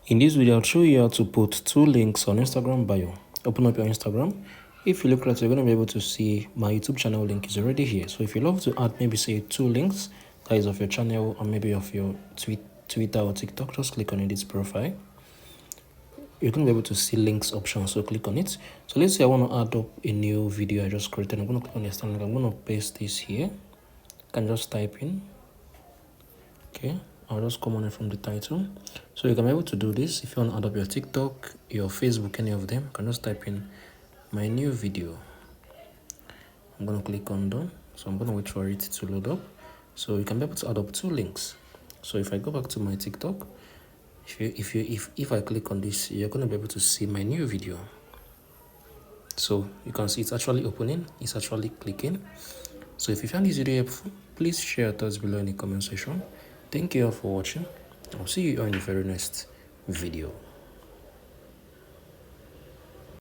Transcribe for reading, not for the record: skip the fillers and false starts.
In this video, I'll show you how to put two links on Instagram bio. Open up your Instagram. If you look right, you're going to be able to see my YouTube channel link is already here. So if you love to add maybe say two links, that is of your channel or maybe of your Twitter or TikTok, just click on edit profile. You're going to be able to see links option, so click on it. So let's say I want to add up a new video I just created. I'm going to click on the standard. I'm going to paste this here. You can just type in. Okay, I'll just come on it from the title. So you can be able to do this if you want to add up your TikTok, your Facebook, any of them. You can just type in my new video. I'm going to click on done. So I'm going to wait for it to load up. So you can be able to add up two links. So if I go back to my TikTok, if I click on this, you're going to be able to see my new video. So you can see it's actually opening, it's actually clicking. So if you found this video helpful, please share your thoughts below in the comment section. Thank you all for watching. I'll see you all in the very next video.